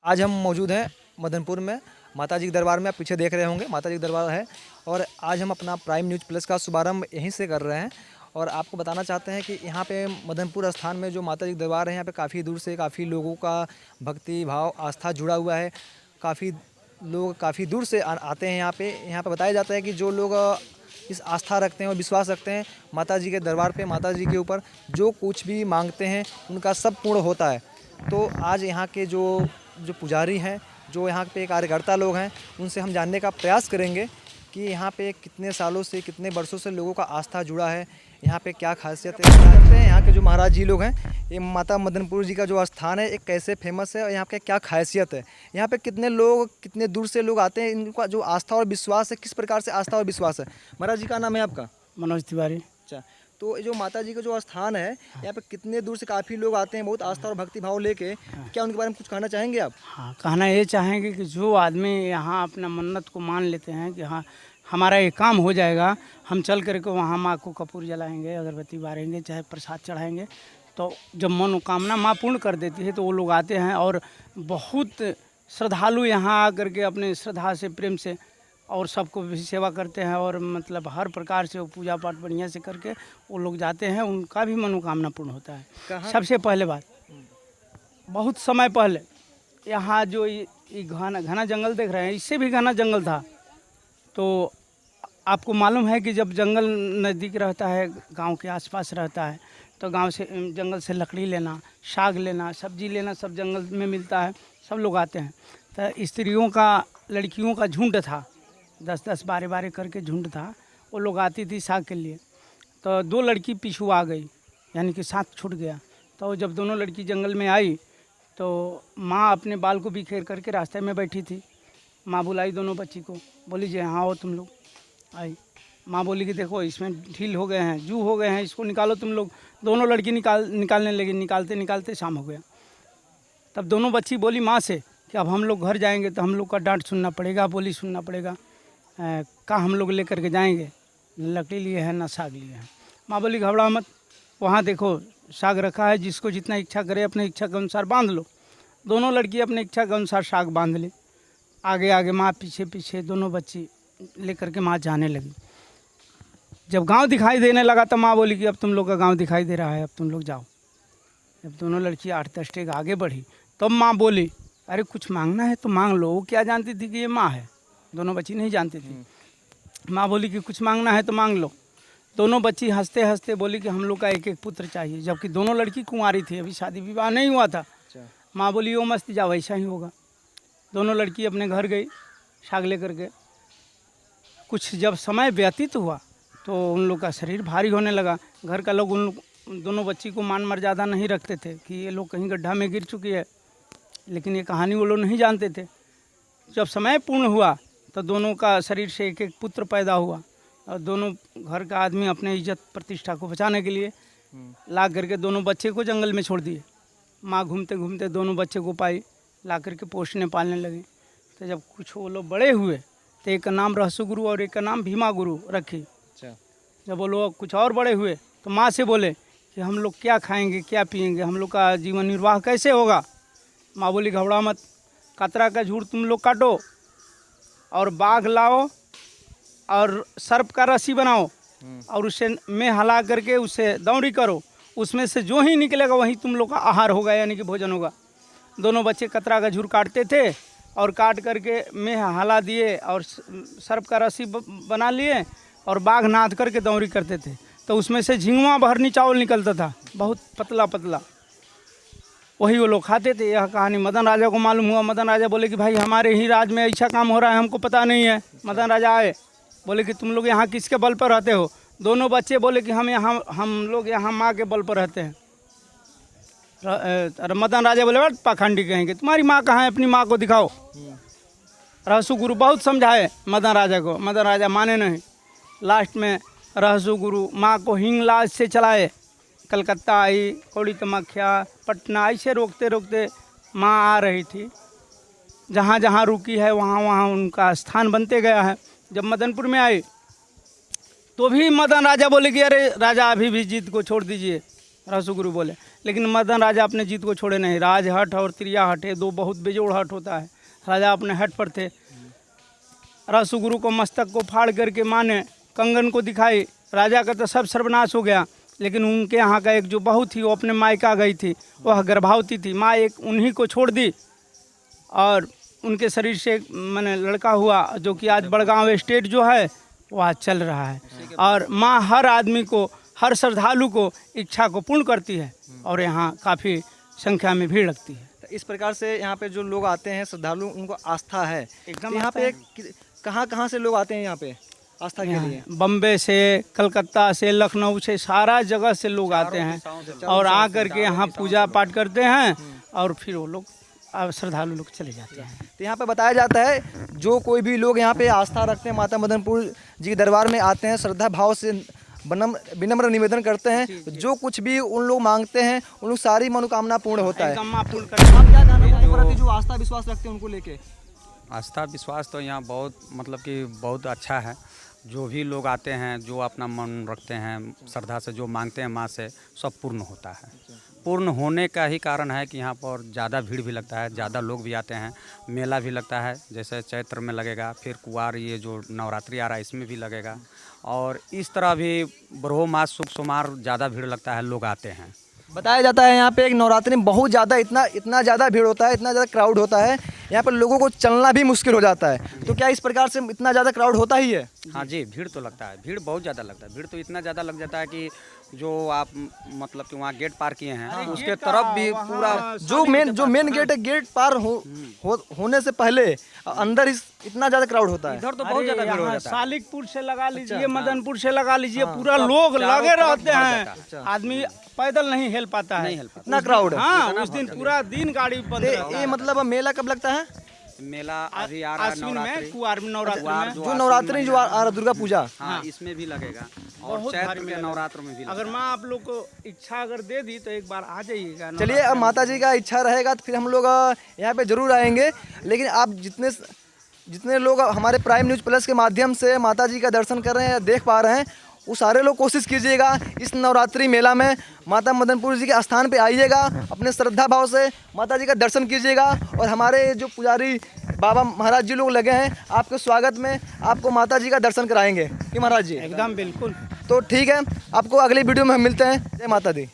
आज हम मौजूद हैं मदनपुर में माता जी के दरबार में। आप पीछे देख रहे होंगे माता जी का दरबार है और आज हम अपना प्राइम न्यूज़ प्लस का शुभारंभ यहीं से कर रहे हैं और आपको बताना चाहते हैं कि यहाँ पे मदनपुर स्थान में जो माता जी का दरबार है यहाँ पे काफ़ी दूर से काफ़ी लोगों का भक्ति भाव आस्था जुड़ा हुआ है। काफ़ी लोग काफ़ी दूर से आते हैं यहाँ पे बताया जाता है कि जो लोग इस आस्था रखते हैं और विश्वास रखते हैं माता जी के दरबार पे, माता जी के ऊपर जो कुछ भी मांगते हैं उनका सब पूर्ण होता है। तो आज यहाँ के जो पुजारी हैं, जो यहाँ पे कार्यकर्ता लोग हैं, उनसे हम जानने का प्रयास करेंगे कि यहाँ पे कितने सालों से, कितने वर्षों से लोगों का आस्था जुड़ा है, यहाँ पे क्या खासियत है। यहाँ के जो महाराज जी लोग हैं, ये माता मदनपुर जी का जो स्थान है, एक कैसे फेमस है और यहाँ पे क्या खासियत है, यहाँ पे कितने लोग, कितने दूर से लोग आते हैं, इनका जो आस्था और विश्वास है, किस प्रकार से आस्था और विश्वास है। महाराज जी का नाम है आपका? मनोज तिवारी। अच्छा, तो जो माता जी का जो स्थान है, यहाँ पे कितने दूर से काफ़ी लोग आते हैं, बहुत आस्था और भक्ति भाव लेके। क्या उनके बारे में कुछ कहना चाहेंगे आप? हाँ, कहना ये चाहेंगे कि जो आदमी यहाँ अपना मन्नत को मान लेते हैं कि हाँ हमारा ये काम हो जाएगा, हम चल करके वहाँ माँ को कपूर जलाएंगे, अगरबत्ती बारेंगे, चाहे प्रसाद चढ़ाएंगे, तो जब मनोकामना माँ पूर्ण कर देती है तो वो लोग आते हैं। और बहुत श्रद्धालु यहाँ आकर के अपने श्रद्धा से, प्रेम से और सबको भी सेवा करते हैं और मतलब हर प्रकार से वो पूजा पाठ बढ़िया से करके वो लोग जाते हैं, उनका भी मनोकामना पूर्ण होता है। सबसे पहले बात, बहुत समय पहले यहाँ जो ये घना जंगल देख रहे हैं, इससे भी घना जंगल था। तो आपको मालूम है कि जब जंगल नज़दीक रहता है, गांव के आसपास रहता है, तो गांव से, जंगल से लकड़ी लेना, साग लेना, सब्जी लेना, सब जंगल में मिलता है, सब लोग आते हैं। तो स्त्रियों का, लड़कियों का झुंड था, 10-10, 12-12 करके झुंड था। वो लोग आती थी साग के लिए। तो 2 लड़की पीछू आ गई, यानी कि साथ छूट गया। तो जब दोनों लड़की जंगल में आई तो माँ अपने बाल को बिखेर करके रास्ते में बैठी थी। माँ बुलाई दोनों बच्ची को, बोली जी हाँ हो तुम लोग। आई माँ बोली कि देखो इसमें ढील हो गए हैं, जू हो गए हैं, इसको निकालो तुम लोग। दोनों लड़की निकालने लगी। निकालते निकालते शाम हो गया। तब दोनों बच्ची बोली माँ से कि अब हम लोग घर जाएंगे तो हम लोग का डांट सुनना पड़ेगा, बोली सुनना पड़ेगा। का हम लोग लेकर के जाएंगे, लकड़ी लिए हैं ना साग लिए हैं। माँ बोली घबरा मत, वहाँ देखो साग रखा है, जिसको जितना इच्छा करे अपने इच्छा के अनुसार बांध लो। दोनों लड़की अपने इच्छा के अनुसार साग बांध ली। आगे आगे माँ पीछे पीछे, दोनों बच्ची लेकर के माँ जाने लगी। जब गांव दिखाई देने लगा तो माँ बोली कि अब तुम लोग का गांव दिखाई दे रहा है, अब तुम लोग जाओ। जब दोनों लड़की 8-10 स्टेज आगे बढ़ी तब माँ बोली अरे कुछ मांगना है तो मांग लो। वो क्या जानती थी कि ये माँ है, दोनों बच्ची नहीं जानती थी। माँ बोली कि कुछ मांगना है तो मांग लो। दोनों बच्ची हंसते हंसते बोली कि हम लोग का एक एक पुत्र चाहिए, जबकि दोनों लड़की कुंवारी थी, अभी शादी विवाह नहीं हुआ था। माँ बोली वो मस्त जा, वैसा ही होगा। दोनों लड़की अपने घर गई साग ले करके। कुछ जब समय व्यतीत हुआ तो उन लोग का शरीर भारी होने लगा। घर का लोग उन दोनों बच्ची को मान मर्यादा नहीं रखते थे कि ये लोग कहीं गड्ढा में गिर चुकी है, लेकिन ये कहानी वो लोग नहीं जानते थे। जब समय पूर्ण हुआ तो दोनों का शरीर से एक एक पुत्र पैदा हुआ और दोनों घर का आदमी अपने इज्जत प्रतिष्ठा को बचाने के लिए ला करके दोनों बच्चे को जंगल में छोड़ दिए। माँ घूमते घूमते दोनों बच्चे को पाई, ला करके पोषने पालने लगे। तो जब कुछ वो लोग बड़े हुए तो एक का नाम रहसु गुरु और एक का नाम भीमा गुरु रखी। जब वो लोग कुछ और बड़े हुए तो माँ से बोले कि हम लोग क्या खाएंगे, क्या पिएंगे, हम लोग का जीवन निर्वाह कैसे होगा। माँ बोली घबरा मत, कतरा का झूठ तुम लोग काटो और बाघ लाओ और सर्प का रस्सी बनाओ और उसे में हला करके उसे दौड़ी करो, उसमें से जो ही निकलेगा वही तुम लोग का आहार होगा, यानी कि भोजन होगा। दोनों बच्चे कतरा का झूर काटते थे और काट करके में हला दिए और सर्प का रस्सी बना लिए और बाघ नाद करके दौड़ी करते थे। तो उसमें से झिंगुआ बहरनी चावल निकलता था, बहुत पतला पतला, वही वो लोग खाते थे। यह कहानी मदन राजा को मालूम हुआ। मदन राजा बोले कि भाई हमारे ही राज में ऐसा काम हो रहा है, हमको पता नहीं है। मदन राजा आए, बोले कि तुम लोग यहाँ किसके बल पर रहते हो। दोनों बच्चे बोले कि हम लोग यहाँ माँ के बल पर रहते हैं। मदन राजा बोले बट पाखंडी कहेंगे, तुम्हारी माँ कहाँ है, अपनी माँ को दिखाओ। रहसु गुरु बहुत समझाए मदन राजा को, मदन राजा माने नहीं। लास्ट में रहसु गुरु माँ को हिंगलाज से चलाए। कलकत्ता आई, कौड़ी तमख्या, पटना, ऐसे रोकते रोकते माँ आ रही थी। जहाँ जहाँ रुकी है वहाँ वहाँ उनका स्थान बनते गया है। जब मदनपुर में आई तो भी मदन राजा बोले कि अरे राजा अभी भी जिद को छोड़ दीजिए, रसगुरु बोले। लेकिन मदन राजा अपने जीत को छोड़े नहीं। राजहट और त्रिया हट है, दो बहुत बेजोड़ हट होता है। राजा अपने हट पर थे। रसगुरु को मस्तक को फाड़ करके माने कंगन को दिखाई। राजा का तो सब सर्वनाश हो गया। लेकिन उनके यहाँ का एक जो बहू थी वो अपने मायका गई थी, वह गर्भवती थी। माँ एक उन्हीं को छोड़ दी और उनके शरीर से मैंने लड़का हुआ, जो कि आज बड़गांव स्टेट जो है वो आज चल रहा है। और माँ हर आदमी को, हर श्रद्धालु को इच्छा को पूर्ण करती है और यहाँ काफ़ी संख्या में भीड़ लगती है। तो इस प्रकार से यहाँ पे जो लोग आते हैं श्रद्धालु, उनको आस्था है एकदम तो यहाँ पे कहाँ से लोग आते हैं यहाँ पे आस्था के लिए? बम्बे से, कलकत्ता से, लखनऊ से, सारा जगह से लोग आते हैं और आ करके यहाँ पूजा पाठ करते हैं और फिर वो लोग श्रद्धालु लोग चले जाते हैं। तो यहाँ पे बताया जाता है जो कोई भी लोग यहाँ पे आस्था रखते हैं, माता मदनपुर जी के दरबार में आते हैं, श्रद्धा भाव से विनम्र निवेदन करते हैं, जो कुछ भी उन लोग मांगते हैं उन लोग सारी मनोकामना पूर्ण होता है। एकदम आप पूर्ण आप क्या कहना चाहेंगे जो आस्था विश्वास रखते हैं उनको लेके? आस्था विश्वास तो यहाँ बहुत मतलब कि बहुत अच्छा है। जो भी लोग आते हैं, जो अपना मन रखते हैं, श्रद्धा से जो मांगते हैं माँ से, सब पूर्ण होता है। पूर्ण होने का ही कारण है कि यहाँ पर ज़्यादा भीड़ भी लगता है, ज़्यादा लोग भी आते हैं। मेला भी लगता है, जैसे चैत्र में लगेगा, फिर कुवार ये जो नवरात्रि आ रहा है इसमें भी लगेगा। और इस तरह भी बरहो मास शुभ सोमवार ज़्यादा भीड़ लगता है, लोग आते हैं। बताया जाता है यहाँ पे एक नवरात्रि में बहुत ज़्यादा इतना ज़्यादा भीड़ होता है, इतना ज़्यादा क्राउड होता है, यहाँ पर लोगों को चलना भी मुश्किल हो जाता है। तो क्या इस प्रकार से इतना ज़्यादा क्राउड होता ही है? हाँ जी, भीड़ तो लगता है, भीड़ बहुत ज़्यादा लगता है। भीड़ तो इतना ज़्यादा लग जाता है कि जो आप मतलब कि वहाँ गेट पार किए हैं उसके तरफ भी पूरा जो मेन गेट है, गेट पार होने से पहले अंदर इतना ज़्यादा क्राउड होता है। इधर तो बहुत ज़्यादा भीड़ हो जाता है। सालिकपुर से लगा लीजिए, मदनपुर से लगा लीजिए, पूरा लोग लगे रहते हैं। आदमी पैदल नहीं हिल पाता है, इतना क्राउड है। हाँ, उस दिन पूरा दिन गाड़ी बंद रहता है। ये मतलब मेला कब लगता है? मेला अभी आ रहा है आश्विन में, नवरात्रि, कुवार में, नवरात्रि में। जो नवरात्रि जो आ रहा दुर्गा पूजा, हाँ इसमें भी लगेगा और चैत्र के नवरात्र में भी। अगर माँ आप लोग को इच्छा अगर दे दी तो एक बार आ जाइएगा। चलिए अब माता जी का इच्छा रहेगा तो फिर हम लोग यहाँ पे जरूर आएंगे। लेकिन आप जितने लोग हमारे प्राइम न्यूज़ प्लस के माध्यम से माता जी का दर्शन कर रहे हैं, देख पा रहे हैं, वो सारे लोग कोशिश कीजिएगा इस नवरात्रि मेला में माता मदनपुर जी के स्थान पे आइएगा, अपने श्रद्धा भाव से माता जी का दर्शन कीजिएगा। और हमारे जो पुजारी बाबा महाराज जी लोग लगे हैं आपके स्वागत में, आपको माता जी का दर्शन कराएंगे कि महाराज जी? एकदम बिल्कुल। तो ठीक है, आपको अगली वीडियो में हम मिलते हैं। जय माता दी।